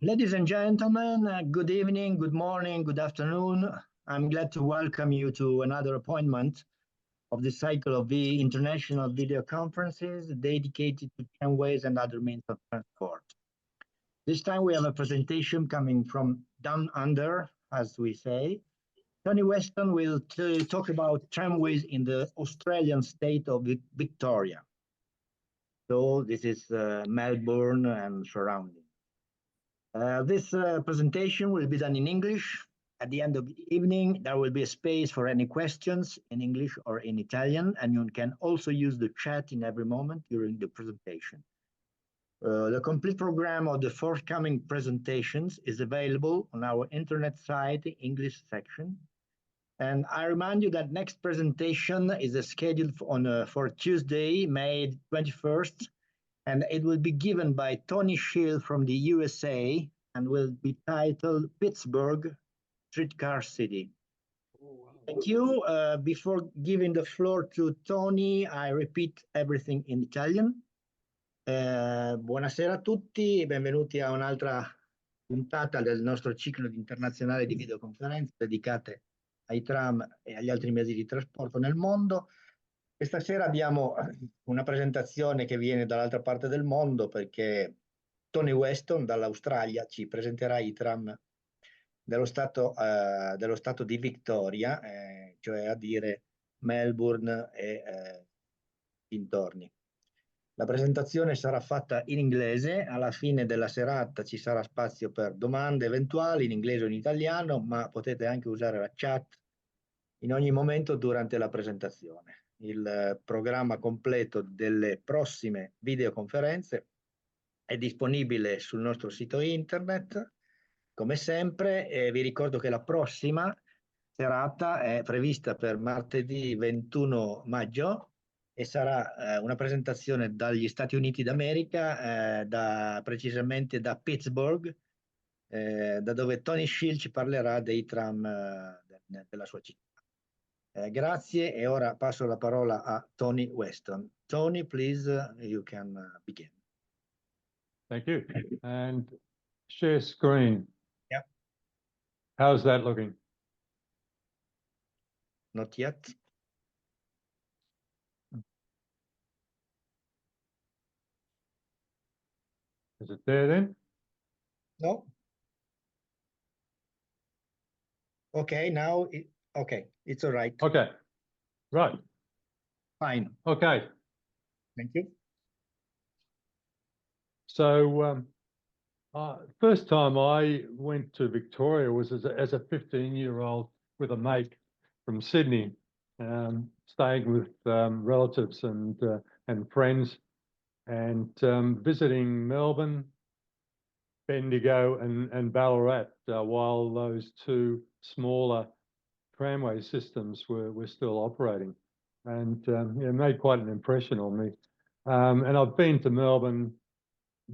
Ladies and gentlemen, good evening, good morning, good afternoon. I'm glad to welcome you to another appointment of the cycle of the international video conferences dedicated to tramways and other means of transport. This time we have a presentation coming from down under, as we say. Tony Weston will talk about tramways in the Australian state of Victoria. So this is Melbourne and surrounding. This presentation will be done in English. At the end of the evening, there will be a space for any questions in English or in Italian, and you can also use the chat in every moment during the presentation. The complete program of the forthcoming presentations is available on our internet site, English section. And I remind you that next presentation is scheduled for Tuesday, May 21st, and it will be given by Tony Schill from the USA and will be titled Pittsburgh Streetcar City. Thank you. Before giving the floor to Tony, I repeat everything in Italian. Buonasera a tutti e benvenuti a un'altra puntata del nostro ciclo internazionale di videoconferenze dedicate ai tram e agli altri mezzi di trasporto nel mondo. Questa sera abbiamo una presentazione che viene dall'altra parte del mondo perché Tony Weston dall'Australia ci presenterà i tram dello Stato di Victoria, cioè a dire Melbourne e dintorni. La presentazione sarà fatta in inglese, alla fine della serata ci sarà spazio per domande eventuali in inglese o in italiano, ma potete anche usare la chat in ogni momento durante la presentazione. Il programma completo delle prossime videoconferenze è disponibile sul nostro sito internet, come sempre, e vi ricordo che la prossima serata è prevista per martedì 21 maggio e sarà una presentazione dagli Stati Uniti d'America, precisamente da Pittsburgh, da dove Tony Schill ci parlerà dei tram della sua città. Grazie e ora passo la parola a Tony Weston. Tony, please, you can begin. Thank you. And share screen. Yeah. How's that looking? Not yet. Is it there then? No. Okay, now, okay, it's all right. Okay, right. Fine. Okay. Thank you. So first time I went to Victoria was as a 15-year-old with a mate from Sydney, staying with relatives and friends, and visiting Melbourne, Bendigo and Ballarat while those two smaller tramway systems were still operating, and it made quite an impression on me. And I've been to Melbourne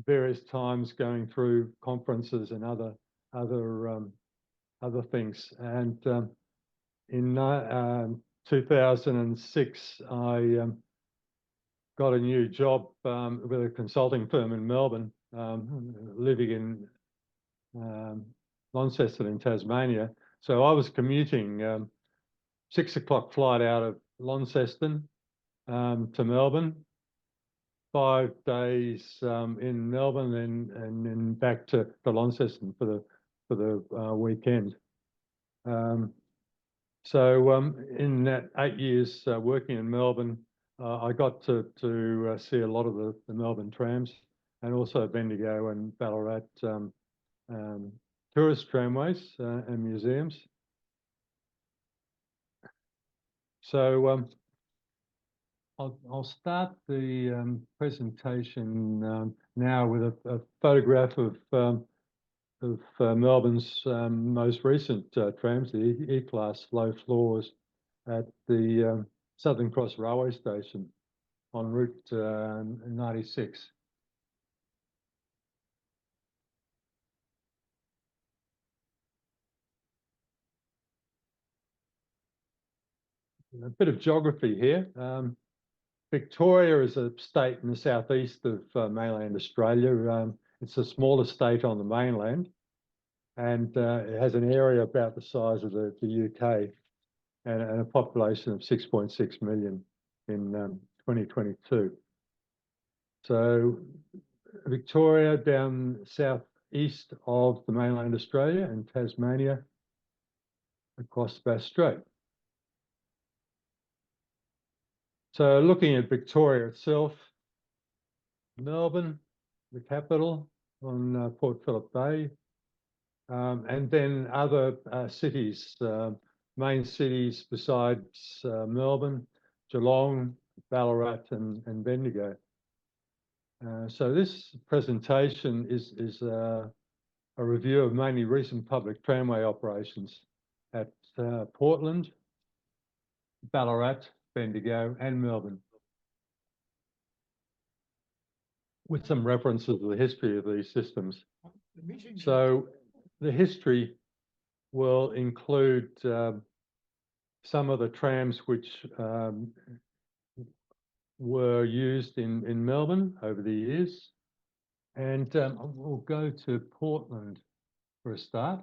various times going through conferences and other things. And in 2006, I got a new job with a consulting firm in Melbourne, living in Launceston in Tasmania. So I was commuting 6 o'clock flight out of Launceston to Melbourne, 5 days in Melbourne and then back to Launceston for the weekend. So in that 8 years working in Melbourne, I got to see a lot of the Melbourne trams and also Bendigo and Ballarat tourist tramways and museums. So I'll start the presentation now with a photograph of Melbourne's most recent trams, the E-Class low floors at the Southern Cross Railway Station on Route 96. A bit of geography here. Victoria is a state in the southeast of mainland Australia. It's the smallest state on the mainland, and it has an area about the size of the UK and a population of 6.6 million in 2022. So Victoria down southeast of the mainland Australia and Tasmania across Bass Strait. So looking at Victoria itself, Melbourne, the capital on Port Phillip Bay, and then other cities, main cities besides Melbourne, Geelong, Ballarat and Bendigo. So this presentation is a review of mainly recent public tramway operations at Portland, Ballarat, Bendigo and Melbourne, with some references to the history of these systems. So the history will include some of the trams which were used in Melbourne over the years. And we'll go to Portland for a start.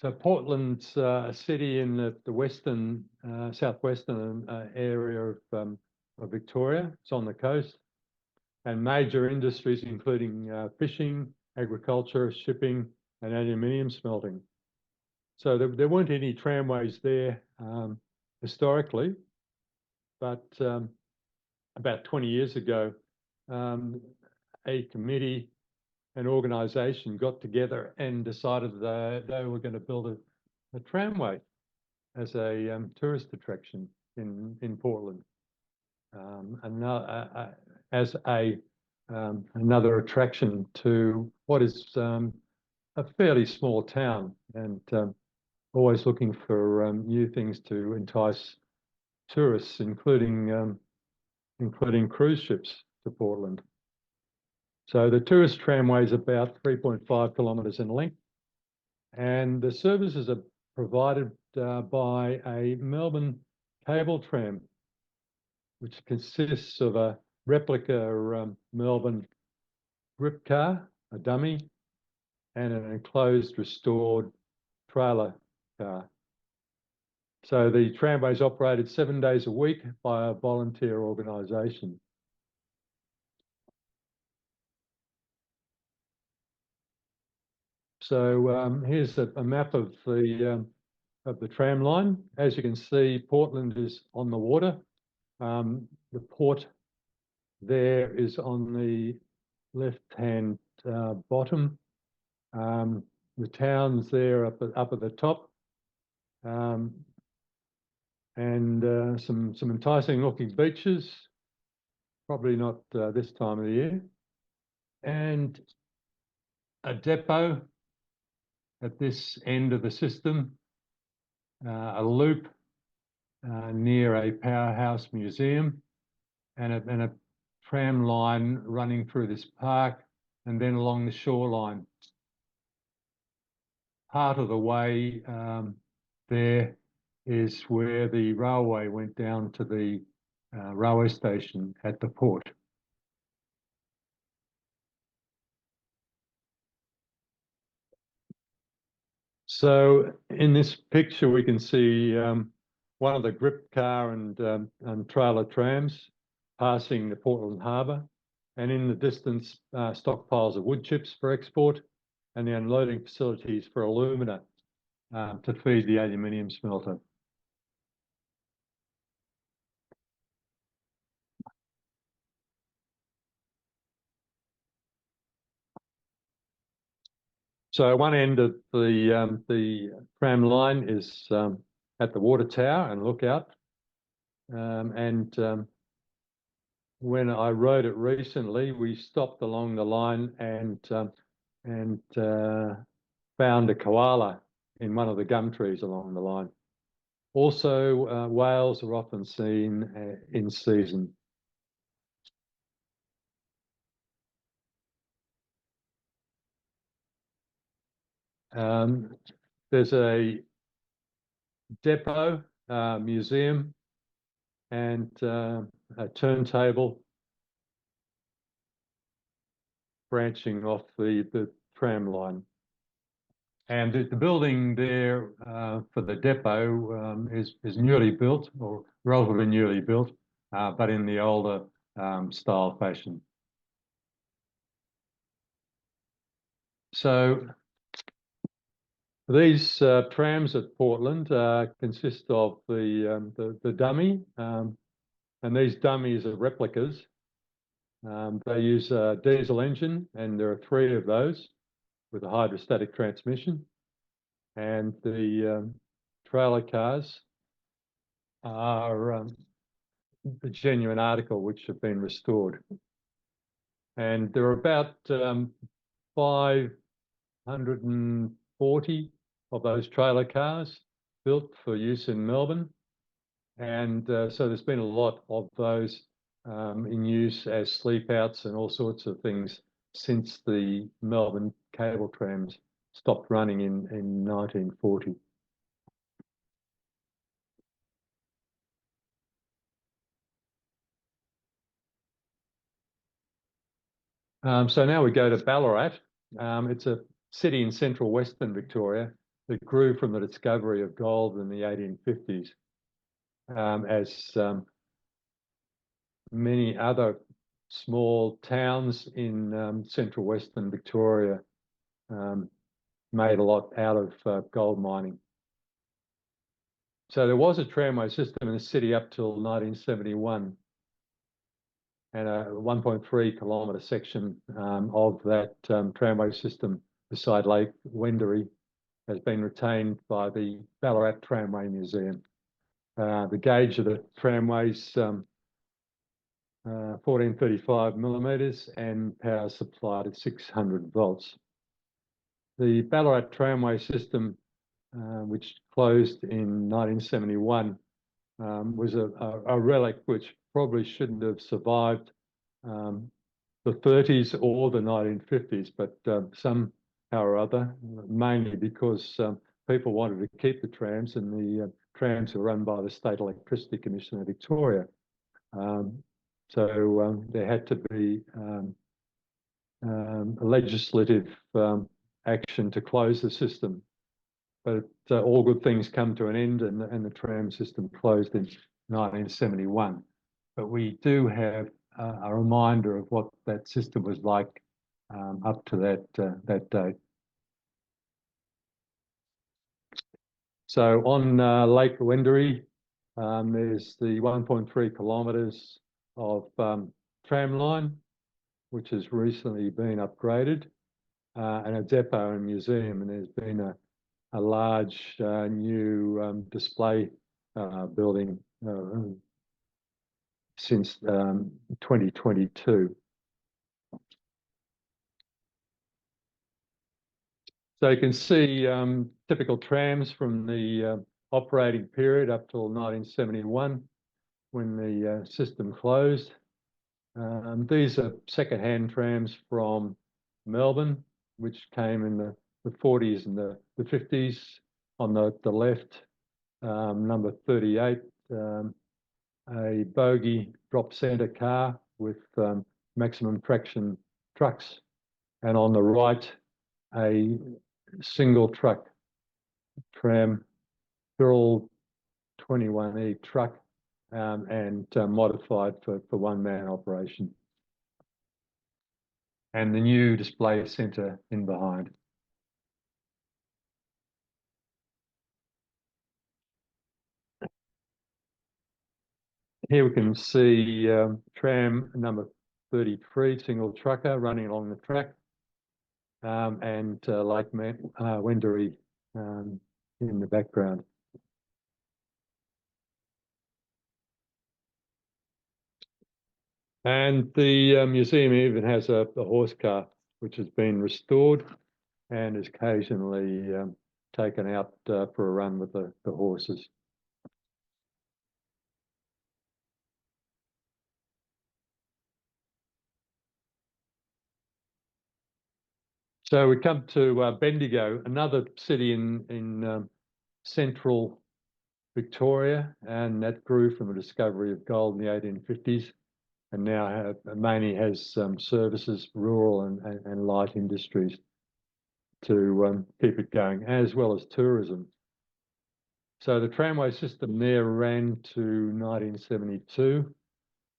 So Portland's a city in the western, southwestern area of Victoria. It's on the coast, and major industries including fishing, agriculture, shipping, and aluminium smelting. So there weren't any tramways there historically, but about 20 years ago, a committee, an organisation got together and decided that they were going to build a tramway as a tourist attraction in Portland, as another attraction to what is a fairly small town, and always looking for new things to entice tourists, including cruise ships to Portland. So the tourist tramway is about 3.5 kilometres in length, and the services are provided by a Melbourne cable tram, which consists of a replica Melbourne grip car, a dummy, and an enclosed restored trailer car. So the tramway is operated 7 days a week by a volunteer organisation. So here's a map of the tram line. As you can see, Portland is on the water. The port there is on the left-hand bottom. The town's there up at the top, and some enticing-looking beaches. Probably not this time of the year, and a depot at this end of the system, a loop near a powerhouse museum, and a tram line running through this park and then along the shoreline. Part of the way there is where the railway went down to the railway station at the port. So in this picture, we can see one of the grip car and trailer trams passing the Portland Harbour, and in the distance, stockpiles of wood chips for export and the unloading facilities for alumina to feed the aluminium smelter. So one end of the tram line is at the water tower and lookout, when I rode it recently, we stopped along the line and found a koala in one of the gum trees along the line. Also, whales are often seen in season. There's a depot, museum, and a turntable branching off the tram line. And the building there for the depot is newly built, or relatively newly built, but in the older style fashion. So these trams at Portland consist of the dummy, and these dummies are replicas. They use a diesel engine, and there are 3 of those with a hydrostatic transmission. And the trailer cars are the genuine article which have been restored. And there are about 540 of those trailer cars built for use in Melbourne. And so there's been a lot of those in use as sleep outs and all sorts of things since the Melbourne cable trams stopped running in 1940. So now we go to Ballarat. It's a city in central Western Victoria that grew from the discovery of gold in the 1850s. As many other small towns in central Western Victoria made a lot out of gold mining. So there was a tramway system in the city up till 1971, and a 1.3 kilometre section of that tramway system beside Lake Wendouree has been retained by the Ballarat Tramway Museum. The gauge of the tramway's 1435 millimetres and power supplied at 600 volts. The Ballarat Tramway system, which closed in 1971, was a relic which probably shouldn't have survived the 30s or the 1950s, but somehow or other, mainly because people wanted to keep the trams, and the trams were run by the State Electricity Commission of Victoria. So there had to be legislative action to close the system. But all good things come to an end, and the tram system closed in 1971. But we do have a reminder of what that system was like up to that date. So on Lake Wendouree, there's the 1.3 kilometres of tram line, which has recently been upgraded, and a depot and museum, and there's been a large new display building since 2022. So you can see typical trams from the operating period up till 1971, when the system closed. These are second-hand trams from Melbourne, which came in the 40s and the 50s. On the left, number 38, a bogie drop centre car with maximum traction trucks. And on the right, a single truck tram, Birrell 21E truck, and modified for one-man operation. And the new display centre in behind. Here we can see tram number 33, single trucker, running along the track, and Lake Wendouree in the background. And the museum even has a horse car, which has been restored and is occasionally taken out for a run with the horses. So we come to Bendigo, another city in central Victoria, and that grew from the discovery of gold in the 1850s. and now mainly has services, rural and light industries to keep it going, as well as tourism. So the tramway system there ran to 1972,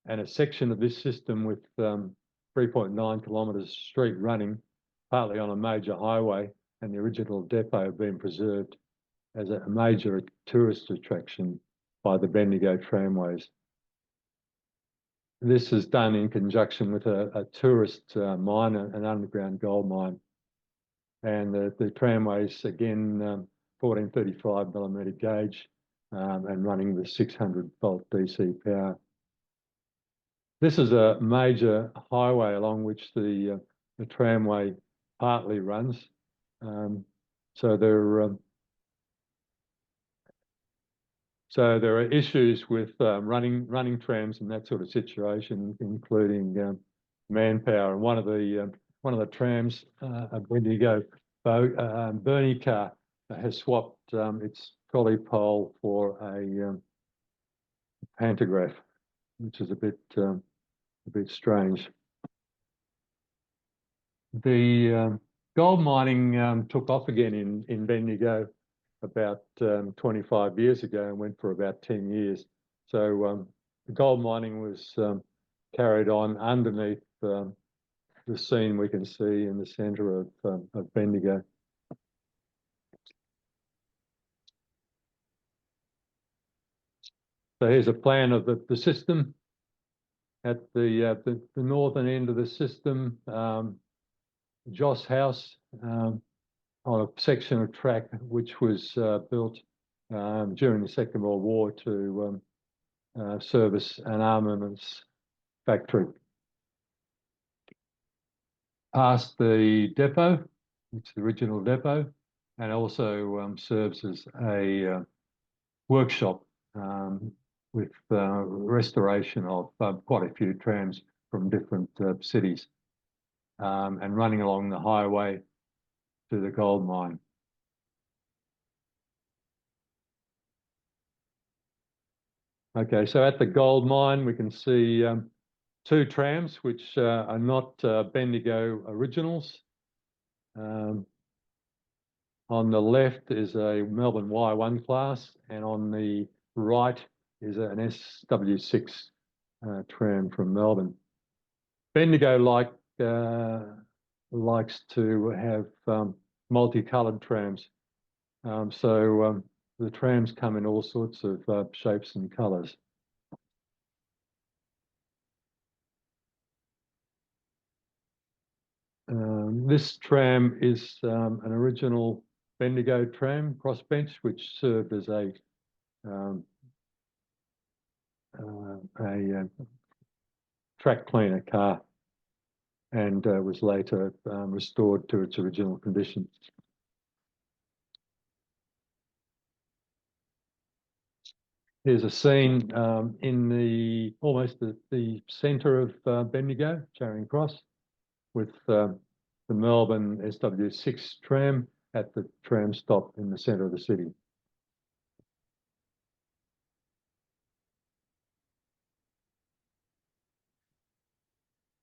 and a section of this system with 3.9 kilometres street running, partly on a major highway, and the original depot have been preserved as a major tourist attraction by the Bendigo tramways. This is done in conjunction with a tourist mine, an underground gold mine. And the tramways, again, 1435 millimetre gauge and running with 600 volt DC power. This is a major highway along which the tramway partly runs. So there are issues with running trams and that sort of situation, including manpower. And one of the trams, a Bendigo Bernie car, has swapped its trolley pole for a pantograph, which is a bit strange. The gold mining took off again in Bendigo about 25 years ago and went for about 10 years. So the gold mining was carried on underneath the scene we can see in the centre of Bendigo. So here's a plan of the system. At the northern end of the system, Joss House, on a section of track which was built during the Second World War to service an armaments factory. Past the depot, which is the original depot, and also serves as a workshop with restoration of quite a few trams from different cities, and running along the highway to the gold mine. Okay, so at the gold mine we can see two trams which are not Bendigo originals. On the left is a Melbourne Y1 class, and on the right is an SW6 tram from Melbourne. Bendigo likes to have multicoloured trams, so the trams come in all sorts of shapes and colours. This tram is an original Bendigo tram crossbench, which served as a track cleaner car, and was later restored to its original condition. Here's a scene in almost the centre of Bendigo, Charing Cross, with the Melbourne SW6 tram at the tram stop in the centre of the city.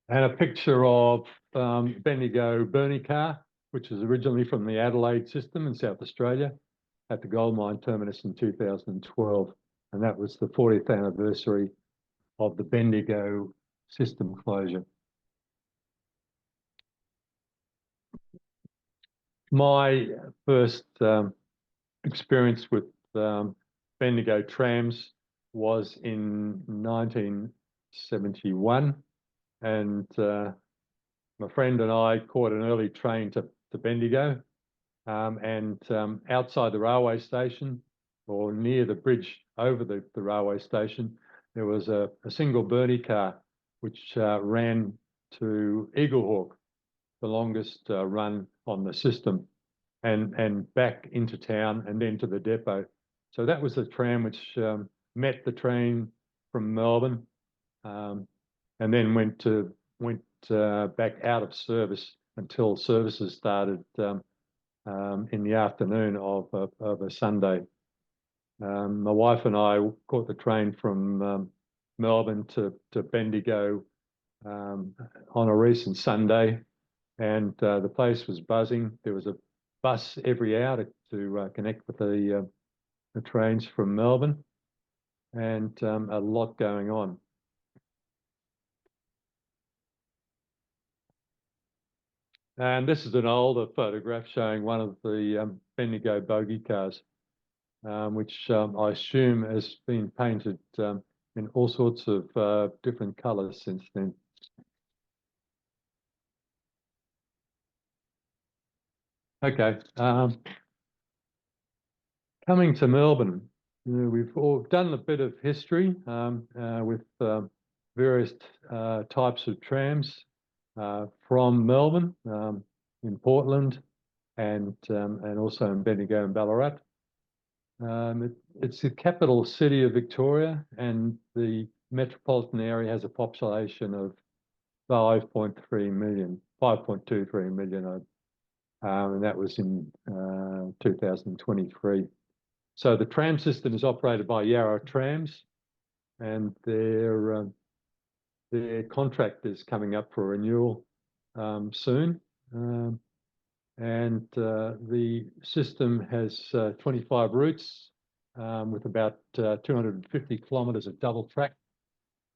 And a picture of Bendigo Bernie car, which is originally from the Adelaide system in South Australia, at the gold mine terminus in 2012. And that was the 40th anniversary of the Bendigo system closure. My first experience with Bendigo trams was in 1971, and my friend and I caught an early train to Bendigo, and outside the railway station, or near the bridge over the railway station, there was a single Bernie car which ran to Eaglehawk, the longest run on the system, and back into town and then to the depot. So that was the tram which met the train from Melbourne, and then went back out of service until services started in the afternoon of a Sunday. My wife and I caught the train from Melbourne to Bendigo on a recent Sunday, and the place was buzzing. There was a bus every hour to connect with the trains from Melbourne, and a lot going on. And this is an older photograph showing one of the Bendigo bogie cars, which I assume has been painted in all sorts of different colours since then. Okay, coming to Melbourne, we've all done a bit of history with various types of trams from Melbourne, in Portland, and also in Bendigo and Ballarat. It's the capital city of Victoria, and the metropolitan area has a population of 5.23 million, and that was in 2023. So the tram system is operated by Yarra Trams, and their contract is coming up for renewal soon. And the system has 25 routes with about 250 kilometres of double track,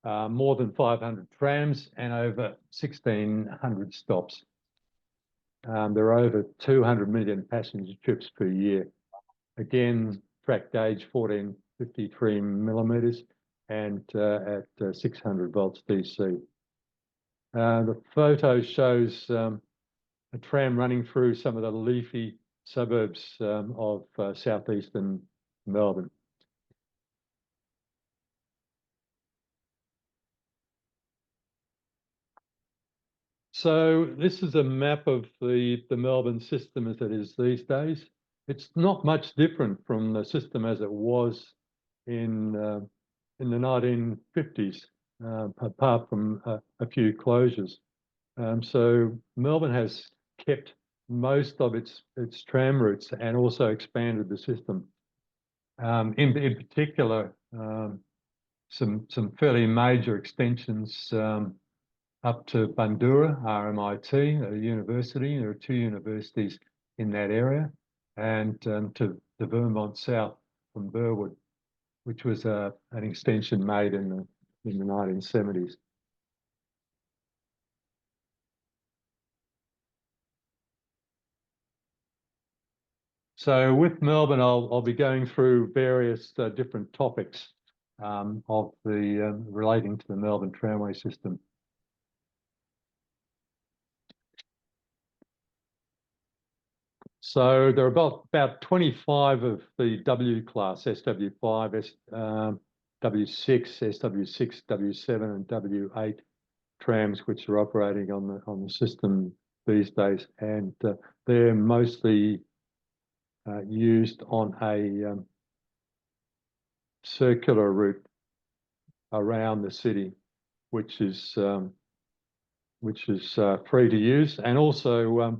more than 500 trams, and over 1,600 stops. There are over 200 million passenger trips per year. Again, track gauge 1453 millimetres and at 600 volts DC. The photo shows a tram running through some of the leafy suburbs of southeastern Melbourne. So this is a map of the Melbourne system as it is these days. It's not much different from the system as it was in the 1950s, apart from a few closures. So Melbourne has kept most of its tram routes and also expanded the system. In particular, some fairly major extensions up to Bundoora, RMIT, a university. There are 2 universities in that area, and to the Vermont South from Burwood, which was an extension made in the 1970s. So with Melbourne, I'll be going through various different topics of the relating to the Melbourne tramway system. So there are about 25 of the W class, SW5, W6, SW6, W7, and W8 trams, which are operating on the system these days, and they're mostly used on a circular route around the city, which is free to use, and also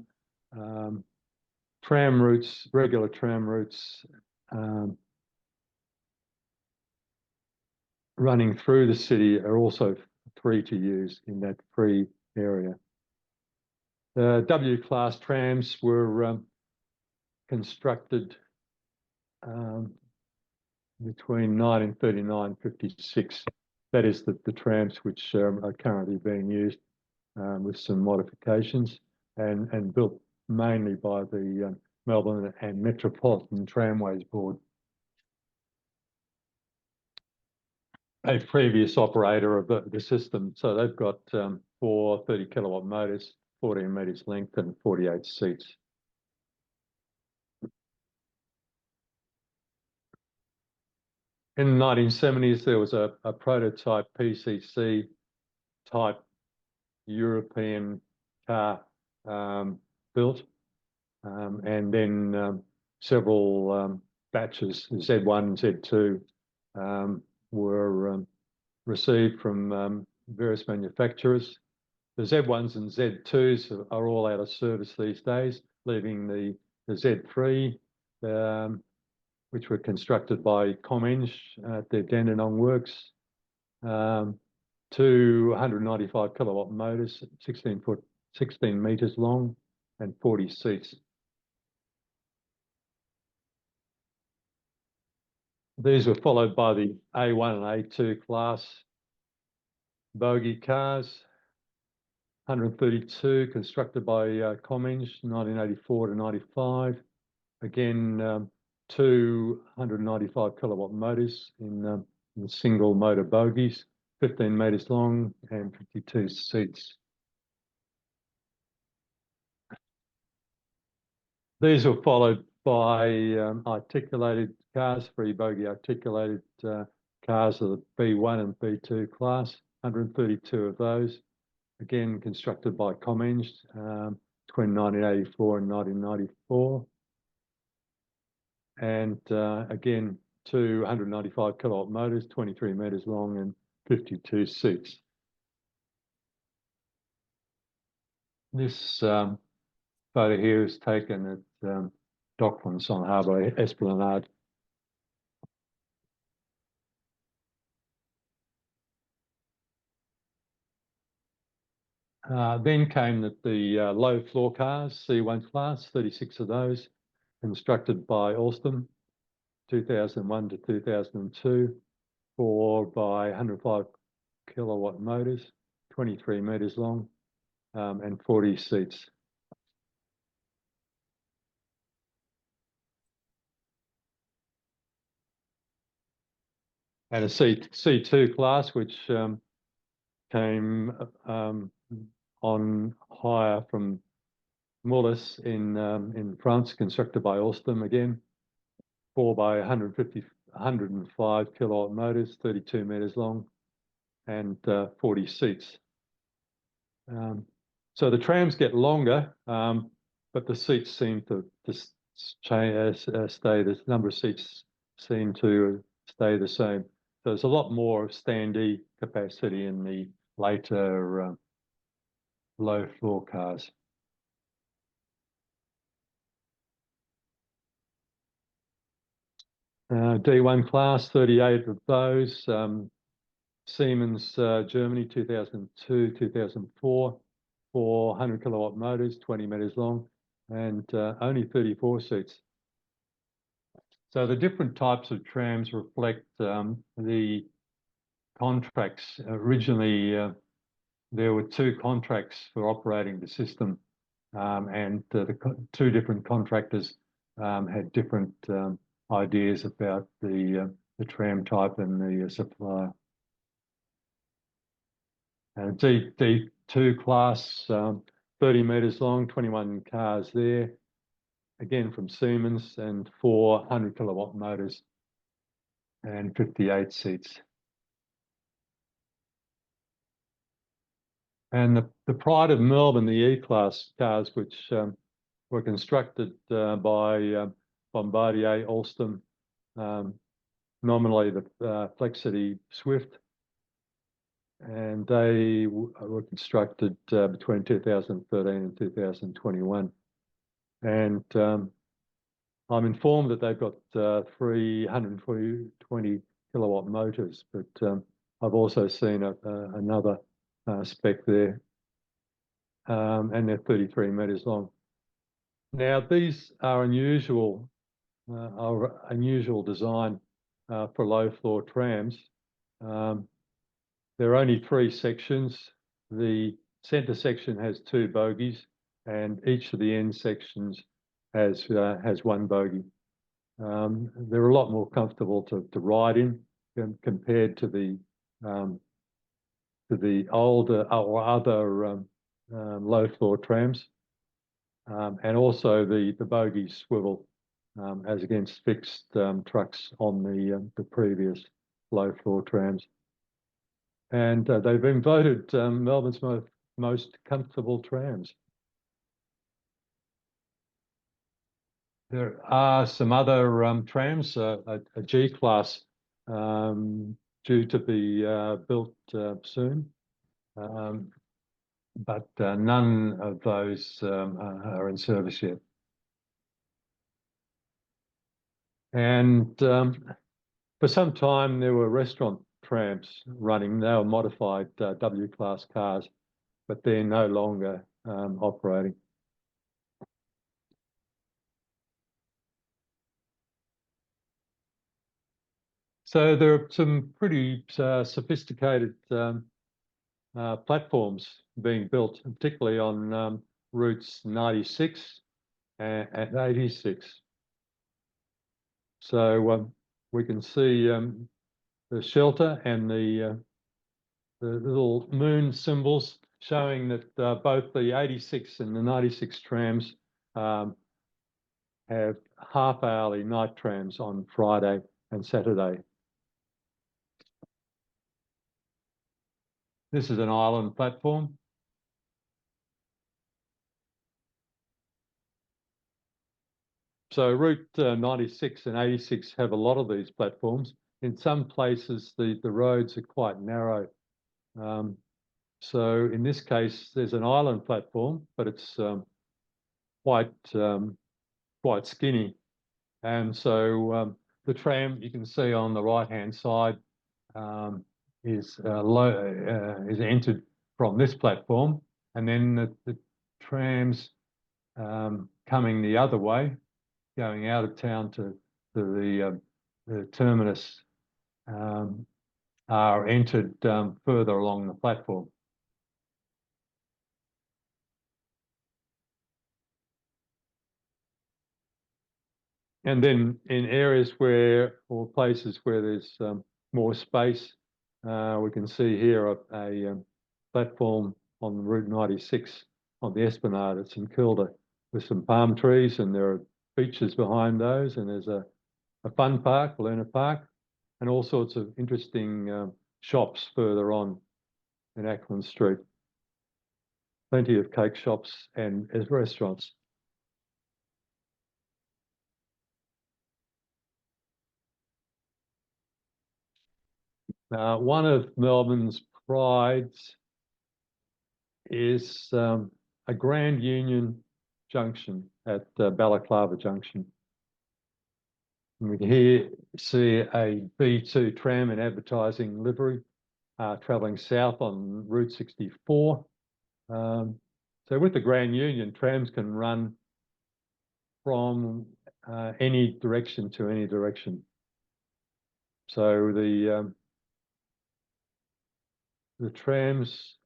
tram routes, regular tram routes running through the city are also free to use in that free area. The W-class trams were constructed between 1939 and 56. That is the trams which are currently being used with some modifications and built mainly by the Melbourne and Metropolitan Tramways Board, a previous operator of the system. So they've got 4 30 kilowatt motors, 14 metres length and 48 seats. In the 1970s, there was a prototype PCC type European car built, and then several batches, Z1 and Z2, were received from various manufacturers. The Z1s and Z2s are all out of service these days, leaving the Z3, which were constructed by Comenge at their Dandenong works, two 195 kilowatt motors, 16 meters long, and 40 seats. These were followed by the A1 and A2 class bogie cars, 132 constructed by Cummins, 1984 to 95. Again, two 195 kilowatt motors in single motor bogies, 15 meters long and 52 seats. These were followed by articulated cars, three bogie articulated cars of the B1 and B2 class, 132 of those, again constructed by Cummins between 1984 and 1994. And again, two 195 kilowatt motors, 23 meters long and 52 seats. This photo here is taken at Docklands on Harbour Esplanade. Then came the low floor cars, C1 class, 36 of those, constructed by Alstom, 2001 to 2002, four by 105 kilowatt motors, 23 meters long, and 40 seats. And a C2 class, which came on hire from Mullis in France, constructed by Alstom again, 4 by 105 kilowatt motors, 32 meters long, and 40 seats. So the trams get longer, but the seats seem to change, stay. The number of seats seem to stay the same. So there's a lot more standee capacity in the later low floor cars. D1 class, 38 of those. Siemens, Germany, 2002, 2004, 400 kilowatt motors, 20 meters long, and only 34 seats. So the different types of trams reflect the contracts. Originally, there were two contracts for operating the system, and the two different contractors had different ideas about the tram type and the supplier. D2 class, 30 meters long, 21 cars there, again from Siemens, and 400 kilowatt motors and 58 seats. And the pride of Melbourne, the E-class cars, which were constructed by Bombardier, Alstom, nominally the Flexity Swift, and they were constructed between 2013 and 2021. And I'm informed that they've got 320 kilowatt motors, but I've also seen another spec there, and they're 33 meters long. Now, these are unusual design for low floor trams. There are only three sections. The centre section has two bogies, and each of the end sections has one bogie. They're a lot more comfortable to ride in compared to the older or other low floor trams, and also the bogies swivel as against fixed trucks on the previous low floor trams. And they've been voted Melbourne's most comfortable trams. There are some other trams, a G class due to be built soon, but none of those are in service yet. And for some time there were restaurant trams running. They were modified W-class cars, but they're no longer operating. So there are some pretty sophisticated platforms being built, particularly on routes 96 and 86. So we can see the shelter and the little moon symbols showing that both the 86 and the 96 trams have half-hourly night trams on Friday and Saturday. This is an island platform. So Route 96 and 86 have a lot of these platforms. In some places, the roads are quite narrow. So in this case, there's an island platform, but it's quite skinny. And so the tram you can see on the right-hand side is entered from this platform, and then the trams coming the other way, going out of town to the terminus, are entered further along the platform. And then in areas or places where there's more space, we can see here a platform on Route 96 on the Esplanade at St Kilda with some palm trees, and there are beaches behind those, and there's a fun park, Luna Park, and all sorts of interesting shops further on in Ackland Street. Plenty of cake shops and restaurants. One of Melbourne's prides is a Grand Union junction at Balaclava Junction. And we can here see a B2 tram in advertising livery travelling south on Route 64. So with the Grand Union, trams can run from any direction to any direction. So the trams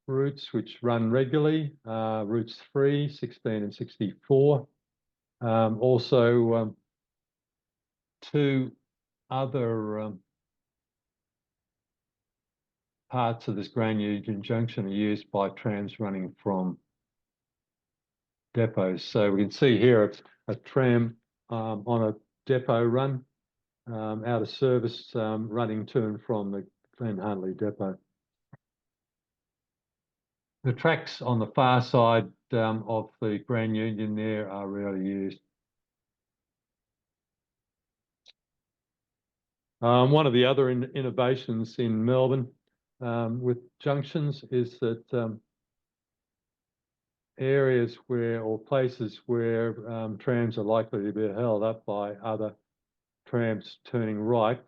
routes which run regularly, routes 3, 16 and 64. Also two other parts of this Grand Union Junction are used by trams running from depots. So we can see here it's a tram on a depot run, out of service, running to and from the Glen Huntly depot. The tracks on the far side of the Grand Union there are rarely used. One of the other innovations in Melbourne with junctions is that areas or places where trams are likely to be held up by other trams turning right,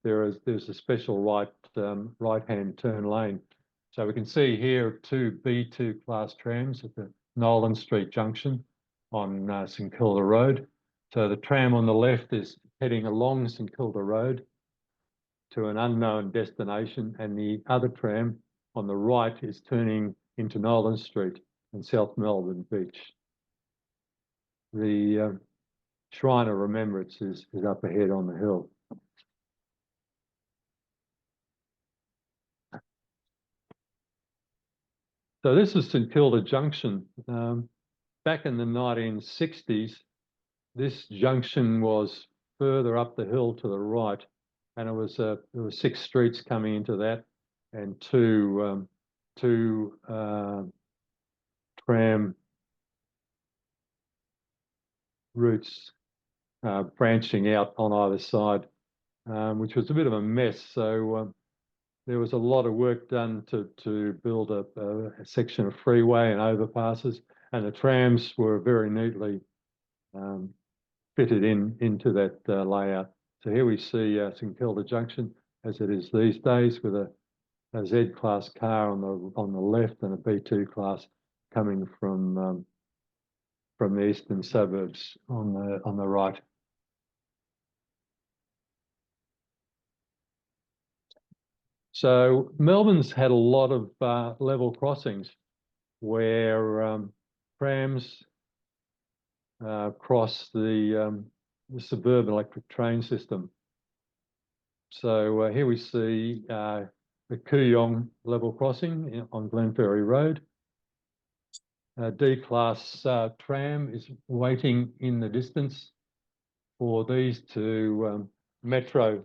there's a special right-hand turn lane. So we can see here two B2 class trams at the Nolan Street Junction on St Kilda Road. So the tram on the left is heading along St Kilda Road to an unknown destination, and the other tram on the right is turning into Nolan Street and South Melbourne Beach. The Shrine of Remembrance is up ahead on the hill. So this is St Kilda Junction. Back in the 1960s, this junction was further up the hill to the right, and there were 6 streets coming into that, and two tram routes branching out on either side, which was a bit of a mess. So there was a lot of work done to build a section of freeway and overpasses, and the trams were very neatly fitted into that layout. So here we see St Kilda Junction. as it is these days, with a Z-class car on the left and a B2 class coming from the eastern suburbs on the right. So Melbourne's had a lot of level crossings where trams cross the suburban electric train system. So here we see the Kooyong level crossing on Glenferrie Road. D-class tram is waiting in the distance for these two metro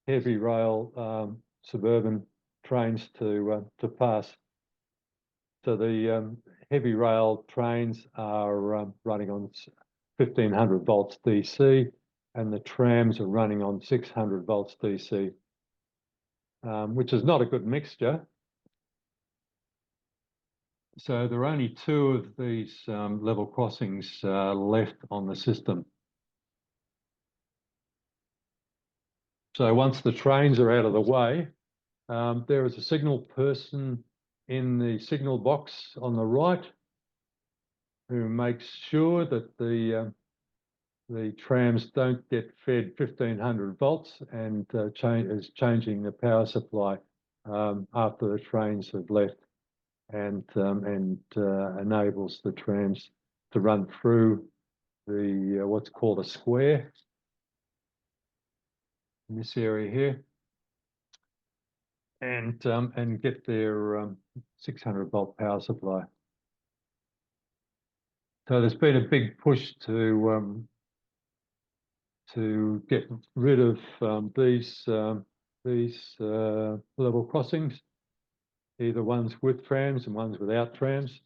heavy rail suburban trains to pass. So the heavy rail trains are running on 1500 volts DC, and the trams are running on 600 volts DC, which is not a good mixture. So there are only two of these level crossings left on the system. So once the trains are out of the way, there is a signal person in the signal box on the right who makes sure that the trams don't get fed 1500 volts and is changing the power supply after the trains have left, and enables the trams to run through the what's called a square in this area here, and get their 600 volt power supply. So there's been a big push to get rid of these level crossings, either ones with trams and ones without trams.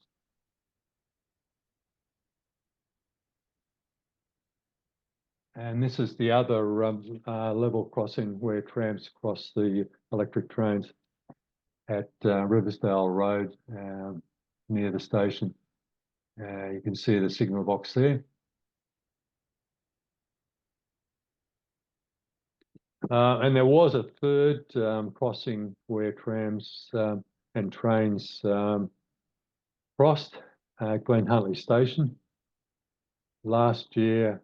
And this is the other level crossing where trams cross the electric trains at Riversdale Road near the station. You can see the signal box there. And there was a third crossing where trams and trains crossed Glen Huntly Station. Last year,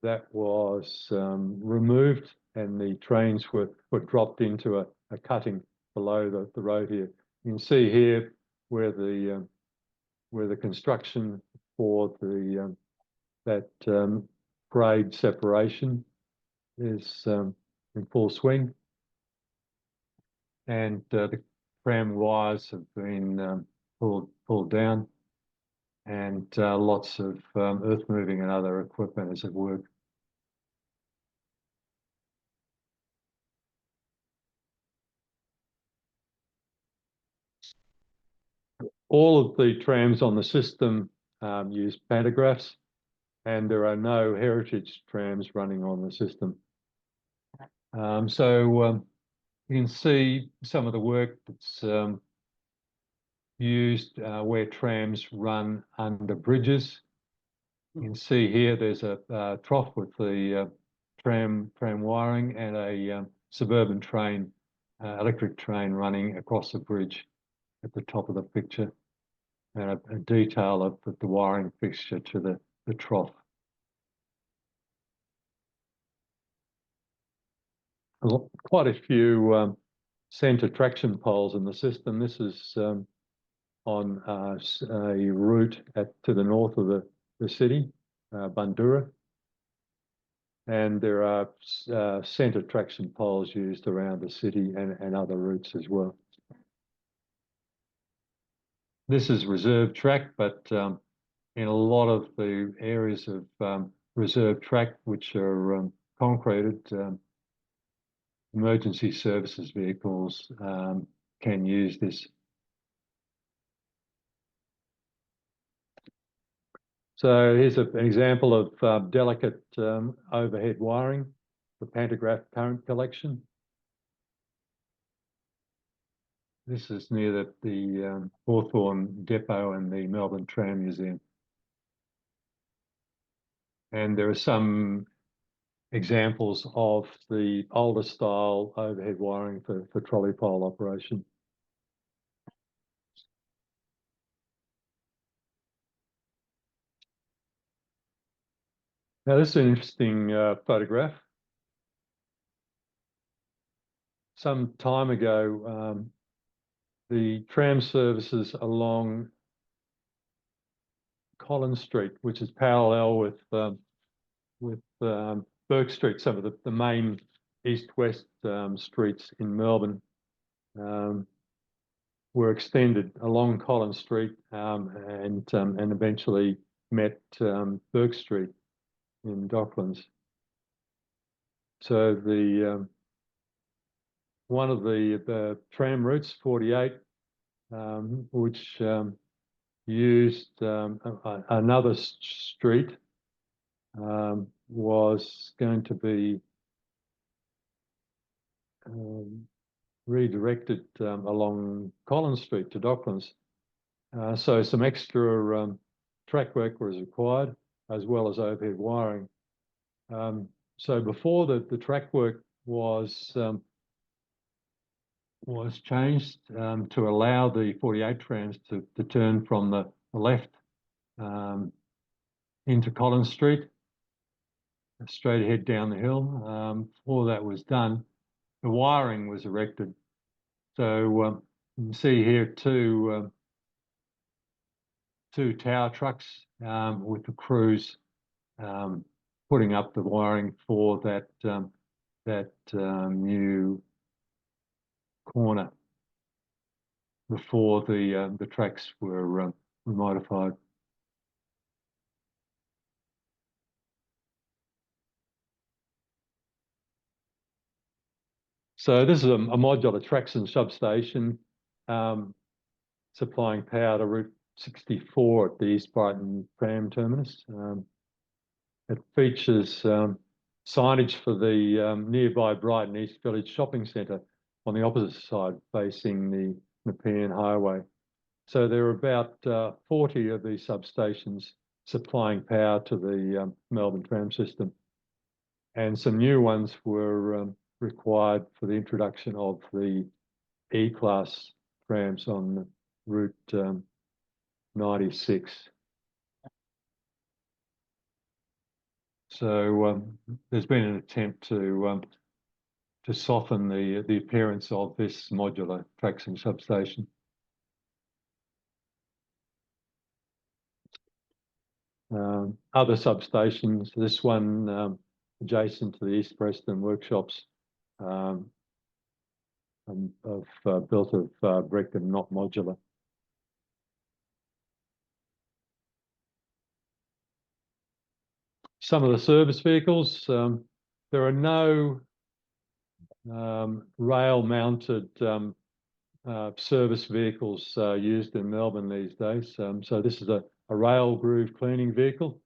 that was removed, and the trains were dropped into a cutting below the road here. You can see here where the construction for that grade separation is in full swing, and the tram wires have been pulled down, and lots of earth moving and other equipment is at work. All of the trams on the system use pantographs, and there are no heritage trams running on the system. So you can see some of the work that's used where trams run under bridges. You can see here there's a trough with the tram wiring, and a suburban train, electric train running across the bridge at the top of the picture, and a detail of the wiring fixture to the trough. Quite a few centre traction poles in the system. This is on a route to the north of the city, Bundoora. And there are centre traction poles used around the city and other routes as well. This is reserve track, but in a lot of the areas of reserve track, which are concreted, emergency services vehicles can use this. So here's an example of delicate overhead wiring for pantograph current collection. This is near the Hawthorn Depot and the Melbourne Tram Museum. And there are some examples of the older style overhead wiring for trolley pole operation. Now this is an interesting photograph. Some time ago, the tram services along Collins Street, which is parallel with Burke Street, some of the main east-west streets in Melbourne, were extended along Collins Street and eventually met Burke Street in Docklands. So the one of the tram routes, 48, which used another street, was going to be redirected along Collins Street to Docklands. So some extra track work was required, as well as overhead wiring. So before the track work was changed to allow the 48 trams to turn from the left into Collins Street, straight ahead down the hill. Before that was done, the wiring was erected. So you can see here two tower trucks with the crews putting up the wiring for that new corner before the tracks were modified. So this is a modular traction substation supplying power to Route 64 at the East Brighton tram terminus. It features signage for the nearby Brighton East Village Shopping Centre on the opposite side, facing the Nepean Highway. So there are about 40 of these substations supplying power to the Melbourne tram system. And some new ones were required for the introduction of the E-class trams on Route 96. So there's been an attempt to soften the appearance of this modular traction substation. Other substations, this one adjacent to the East Preston workshops, built of brick and not modular. Some of the service vehicles, there are no rail-mounted service vehicles used in Melbourne these days. So this is a rail groove cleaning vehicle,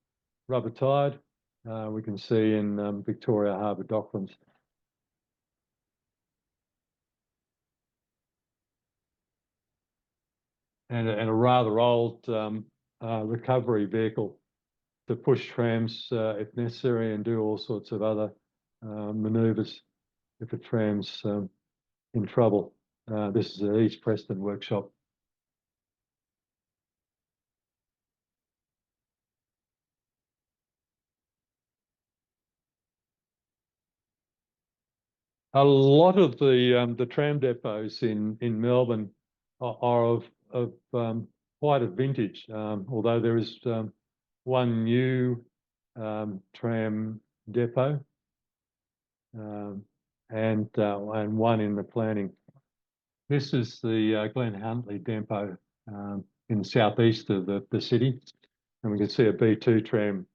rubber tired. We can see in Victoria Harbour Docklands. And a rather old recovery vehicle to push trams if necessary and do all sorts of other manoeuvres if a tram's in trouble. This is an East Preston workshop. A lot of the tram depots in Melbourne are of quite a vintage, although there is one new tram depot and one in the planning. This is the Glen Huntly depot in the southeast of the city, and we can see a B2 tram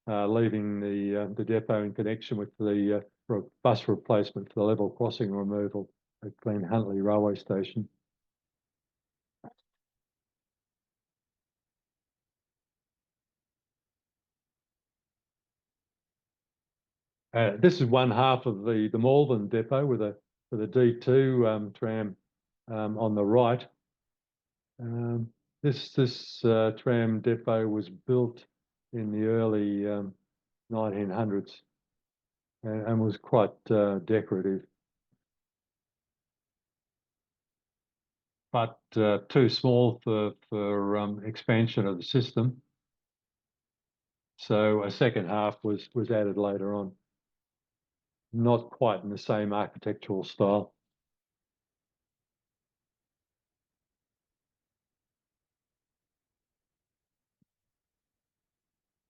leaving the depot in connection with the bus replacement for the level crossing removal at Glen Huntly railway station. This is one half of the Malvern depot with a D2 tram on the right. This tram depot was built in the early 1900s. and was quite decorative. But too small for expansion of the system. So a second half was added later on. Not quite in the same architectural style.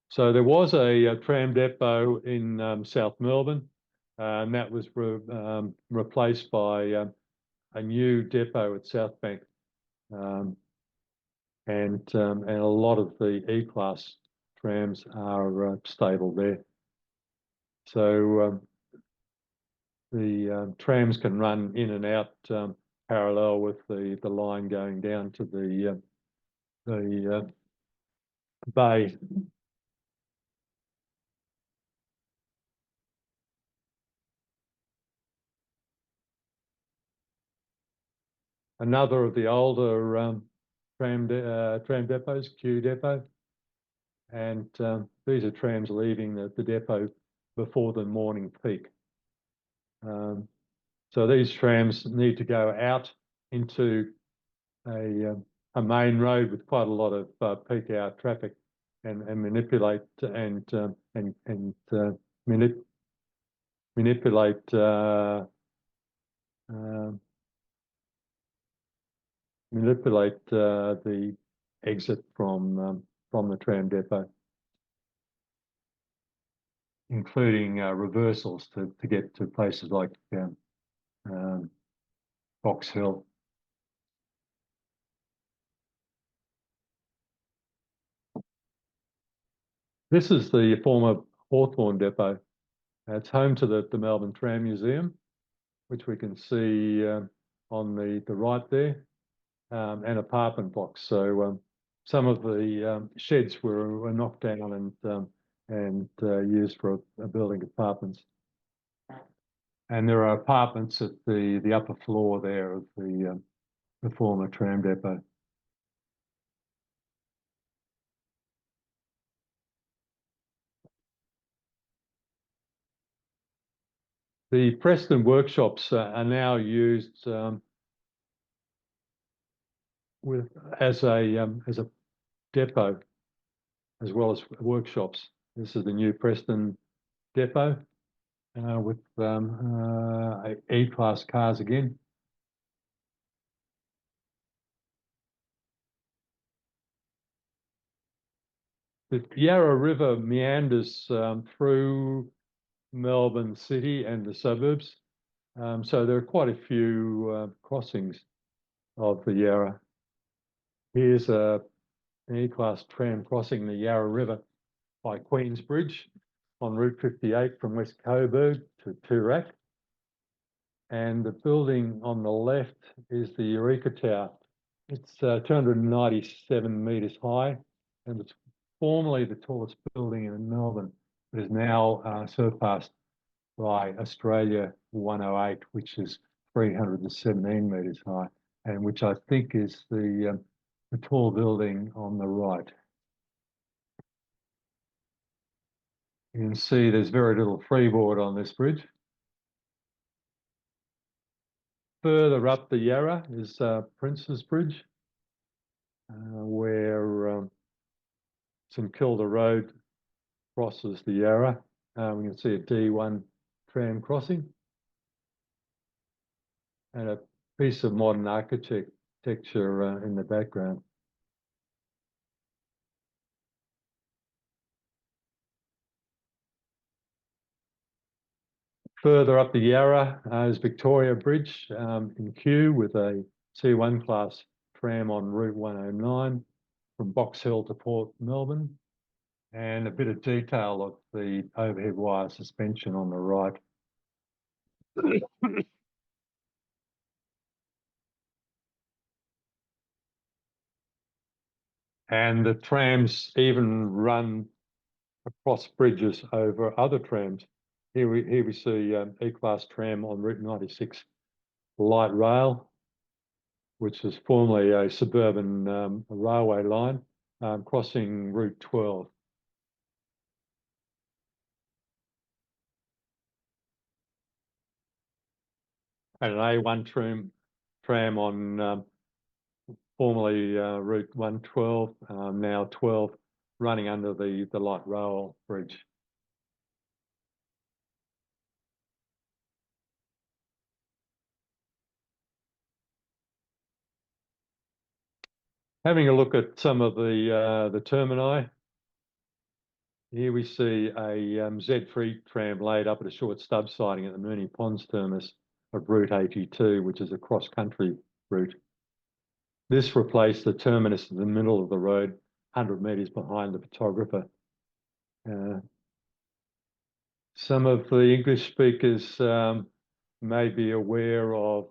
So there was a tram depot in South Melbourne, and that was replaced by a new depot at South Bank. And a lot of the E-class trams are stable there. So the trams can run in and out parallel with the line going down to the bay. Another of the older tram depots, Q depot, and these are trams leaving the depot before the morning peak. So these trams need to go out into a main road with quite a lot of peak hour traffic, and manipulate manipulate the exit from the tram depot, including reversals to get to places like Box Hill. This is the former Hawthorn depot. It's home to the Melbourne Tram Museum, which we can see on the right there, and apartment blocks. So some of the sheds were knocked down and used for building apartments. And there are apartments at the upper floor there of the former tram depot. The Preston workshops are now used as a depot as well as workshops. This is the new Preston depot with E-class cars again. The Yarra River meanders through Melbourne City and the suburbs. So there are quite a few crossings of the Yarra. Here's an E-class tram crossing the Yarra River by Queensbridge on Route 58 from West Coburg to Toorak. And the building on the left is the Eureka Tower. It's 297 metres high, and it's formerly the tallest building in Melbourne, but is now surpassed by Australia 108, which is 317 metres high, and which I think is the tall building on the right. You can see there's very little freeboard on this bridge. Further up the Yarra is Prince's Bridge, where St Kilda Road crosses the Yarra. We can see a D1 tram crossing and a piece of modern architecture in the background. Further up the Yarra is Victoria Bridge in Kew with a C1 class tram on Route 109 from Box Hill to Port Melbourne, and a bit of detail of the overhead wire suspension on the right. And the trams even run across bridges over other trams. Here we see E-class tram on Route 96 light rail, which is formerly a suburban railway line, crossing Route 12. and an A1 tram on formerly Route 112, now 12, running under the light rail bridge. Having a look at some of the termini, here we see a Z3 tram laid up at a short stub siding at the Moonee Ponds terminus of Route 82, which is a cross-country route. This replaced the terminus in the middle of the road, 100 metres behind the photographer. Some of the English speakers may be aware of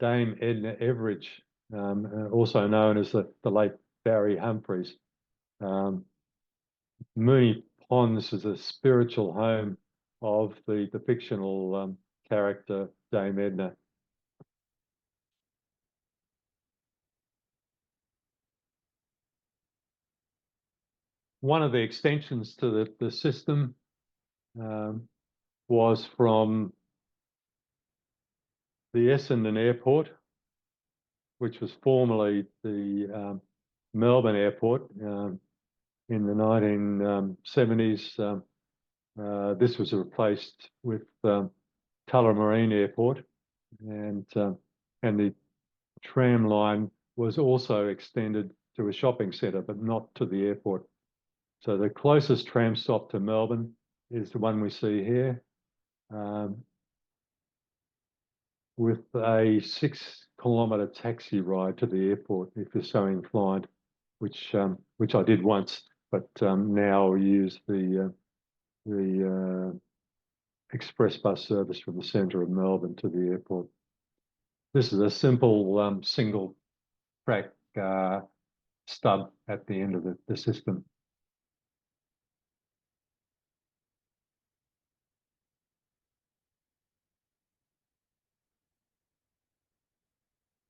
Dame Edna Everage, also known as the late Barry Humphries. Moonee Ponds is a spiritual home of the fictional character Dame Edna. One of the extensions to the system was from the Essendon Airport, which was formerly the Melbourne Airport. In the 1970s, this was replaced with Tullamarine Airport, and the tram line was also extended to a shopping centre, but not to the airport. So the closest tram stop to Melbourne is the one we see here, with a 6-kilometre taxi ride to the airport if you're so inclined, which I did once, but now use the express bus service from the centre of Melbourne to the airport. This is a simple single track stub at the end of the system.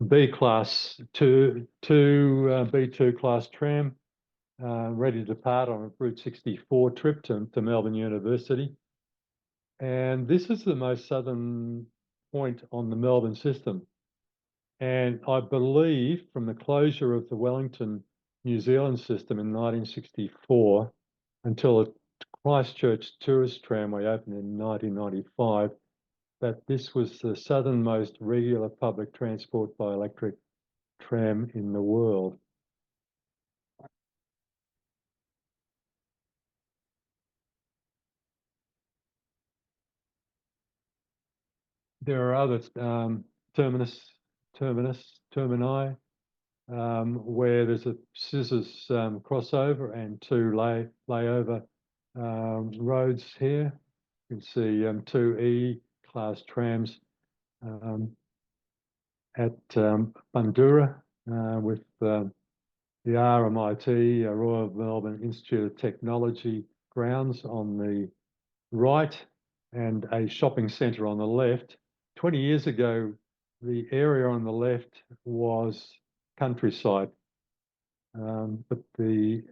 B-class B2 class tram, ready to depart on a Route 64 trip to Melbourne University. And this is the most southern point on the Melbourne system. And I believe from the closure of the Wellington, New Zealand system in 1964 until the Christchurch Tourist Tramway opened in 1995, that this was the southernmost regular public transport by electric tram in the world. There are other termini, where there's a scissors crossover and two layover roads here. You can see two E-class trams at Bundoora with the RMIT, Royal Melbourne Institute of Technology grounds on the right and a shopping centre on the left. 20 years ago, the area on the left was countryside, but there's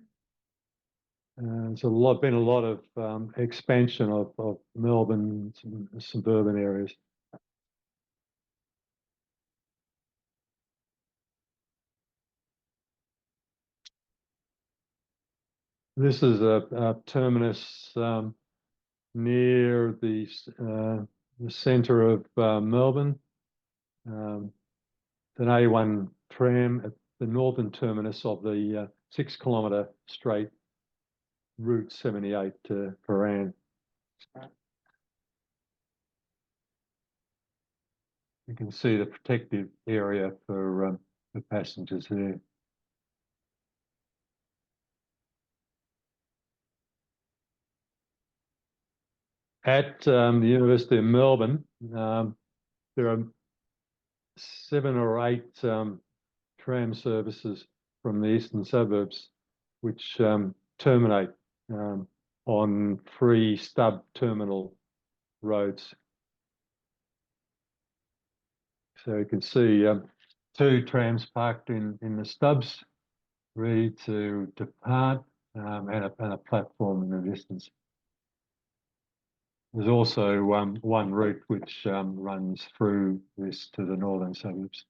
been a lot of expansion of Melbourne suburban areas. This is a terminus near the centre of Melbourne. An A1 tram at the northern terminus of the 6-kilometre straight Route 78 to Paran. You can see the protective area for the passengers there. At the University of Melbourne, there are 7 or 8 tram services from the eastern suburbs, which terminate on 3 stub terminal roads. So you can see 2 trams parked in the stubs, ready to depart, and a platform in the distance. There's also one route which runs through this to the northern suburbs.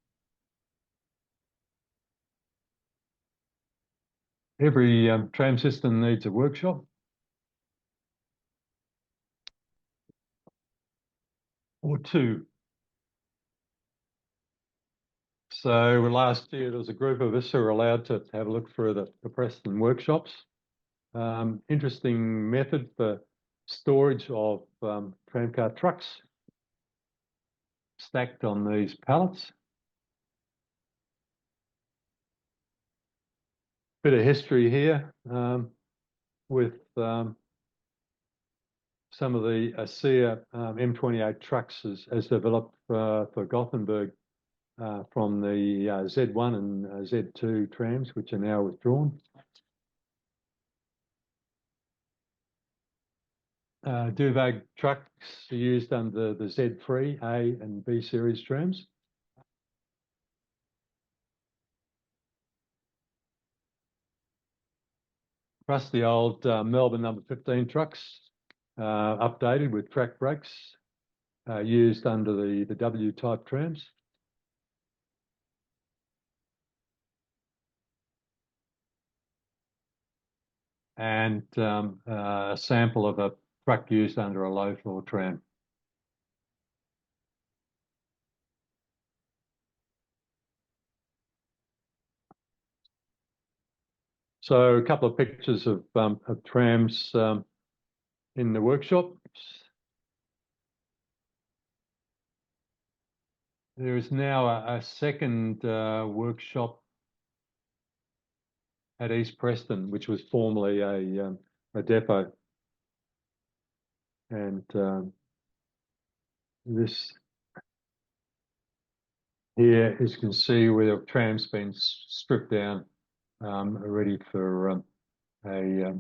Every tram system needs a workshop. Or two. So last year there was a group of us who were allowed to have a look through the Preston workshops. Interesting method for storage of tramcar trucks stacked on these pallets. Bit of history here with some of the ASEA M28 trucks as developed for Gothenburg from the Z1 and Z2 trams, which are now withdrawn. Duvag trucks are used under the Z3, A and B series trams. Plus the old Melbourne number 15 trucks, updated with track brakes, used under the W type trams. And a sample of a truck used under a low floor tram. So a couple of pictures of trams in the workshops. There is now a second workshop at East Preston, which was formerly a depot. And this here, as you can see, where the tram's been stripped down, ready for a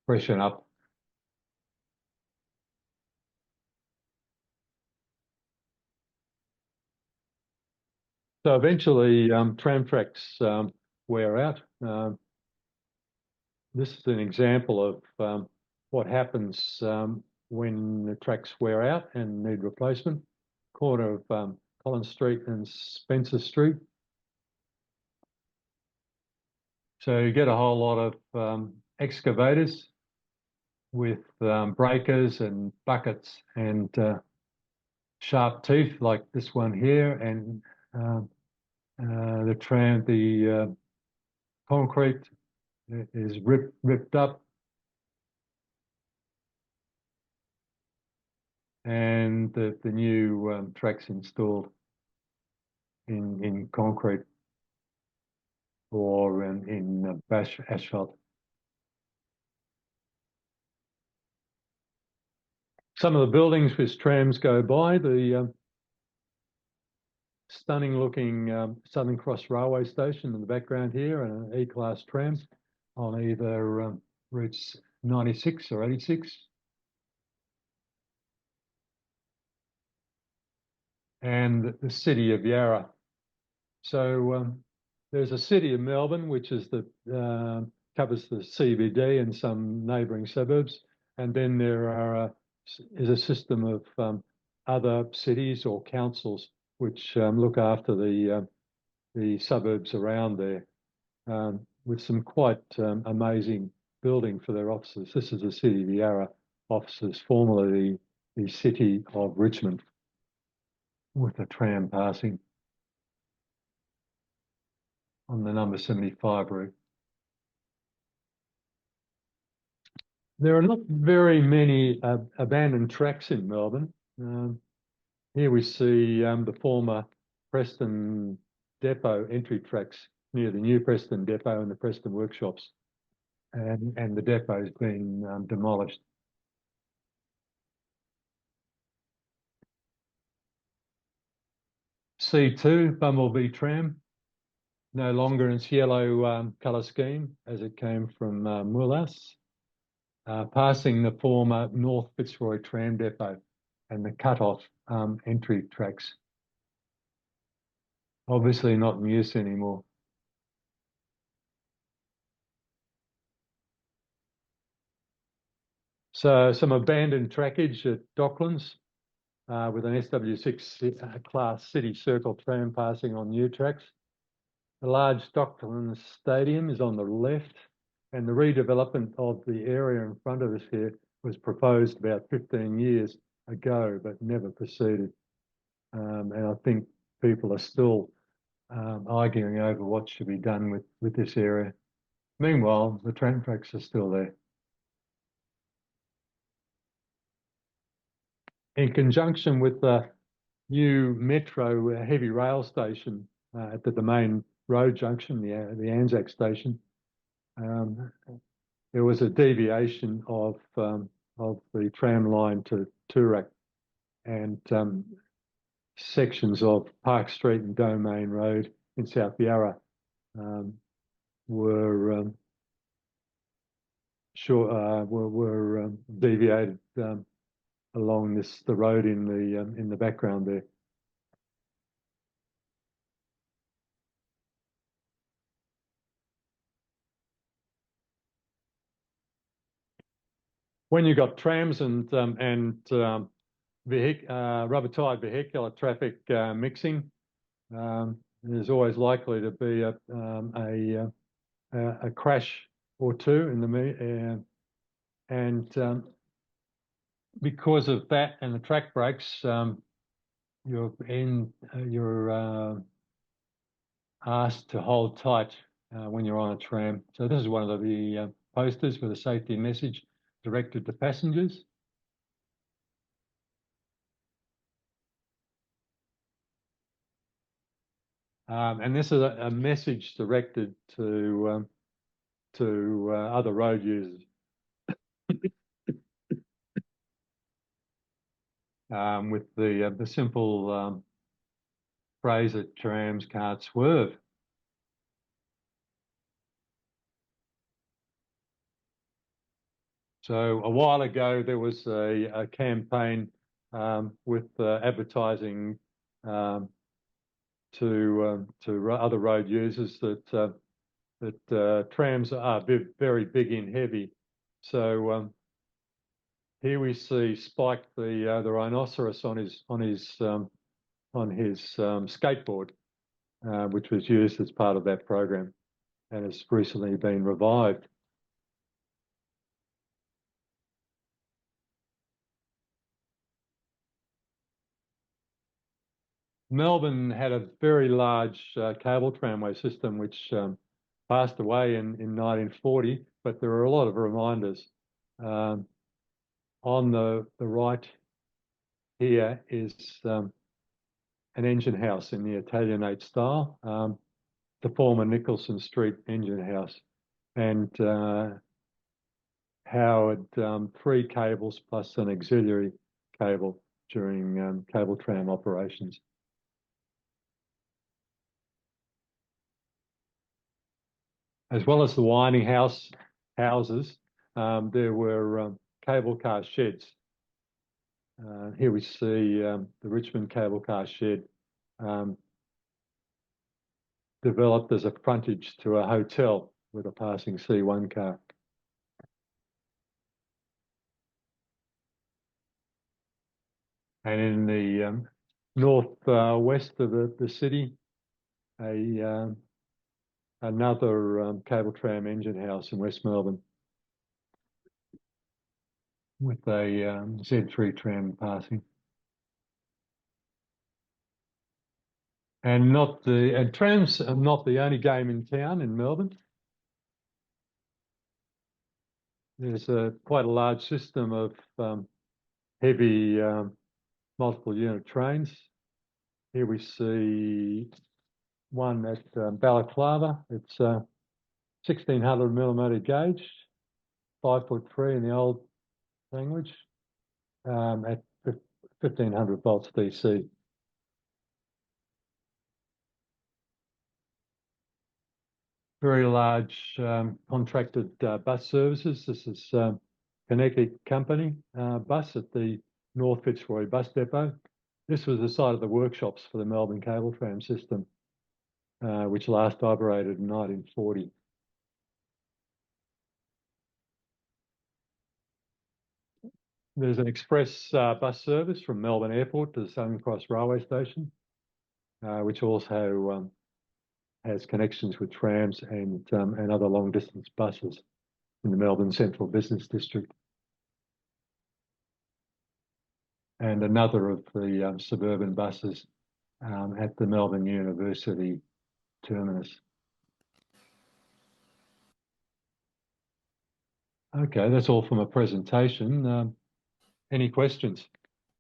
freshen up. So eventually, tram tracks wear out. This is an example of what happens when the tracks wear out and need replacement. Corner of Collins Street and Spencer Street. So you get a whole lot of excavators with breakers and buckets and sharp teeth like this one here, and the concrete is ripped up, and the new tracks installed in concrete or in asphalt. Some of the buildings which trams go by, the stunning looking Southern Cross Railway Station in the background here, and an E-class tram on either routes 96 or 86. And the city of Yarra. So there's a city of Melbourne, which is covers the CBD and some neighbouring suburbs, and then there is a system of other cities or councils which look after the suburbs around there, with some quite amazing building for their offices. This is the City of Yarra offices, formerly the City of Richmond, with a tram passing on the number 75 route. There are not very many abandoned tracks in Melbourne. Here we see the former Preston Depot entry tracks near the new Preston Depot and the Preston workshops, and the depot has been demolished. C2 Bumblebee tram, no longer in its yellow colour scheme as it came from Mulhouse, passing the former North Fitzroy tram depot and the cut-off entry tracks. Obviously not in use anymore. So some abandoned trackage at Docklands with an SW6 class city circle tram passing on new tracks. The large Docklands Stadium is on the left, and the redevelopment of the area in front of us here was proposed about 15 years ago, but never proceeded. And I think people are still arguing over what should be done with this area. Meanwhile, the tram tracks are still there. In conjunction with the new metro heavy rail station at the main road junction, the Anzac station, there was a deviation of the tram line to Toorak, and sections of Park Street and Domain Road in South Yarra were deviated along the road in the background there. When you've got trams and rubber-tired vehicular traffic mixing, there's always likely to be a crash or two in the and because of that and the track breaks, you're asked to hold tight when you're on a tram. So this is one of the posters with a safety message directed to passengers. And this is a message directed to other road users. With the simple phrase that trams can't swerve. So a while ago there was a campaign with advertising to other road users that trams are very big and heavy. So here we see Spike the rhinoceros on his skateboard, which was used as part of that program and has recently been revived. Melbourne had a very large cable tramway system which passed away in 1940, but there are a lot of reminders. On the right here is an engine house in the Italianate style, the former Nicholson Street engine house, and Howard 3 cables plus an auxiliary cable during cable tram operations. As well as the winding houses, there were cable car sheds. Here we see the Richmond cable car shed developed as a frontage to a hotel with a passing C1 car. And in the north-west of the city, another cable tram engine house in West Melbourne with a Z3 tram passing. And trams are not the only game in town in Melbourne. There's quite a large system of heavy multiple unit trains. Here we see one at Balaclava. It's 1600mm gauge, 5'3" in the old language, at 1500 volts DC. Very large contracted bus services. This is Connecticut Company bus at the North Fitzroy Bus Depot. This was the site of the workshops for the Melbourne cable tram system, which last operated in 1940. There's an express bus service from Melbourne Airport to the Southern Cross Railway Station, which also has connections with trams and other long distance buses in the Melbourne Central Business District. And another of the suburban buses at the Melbourne University terminus. Okay, that's all from a presentation. Any questions?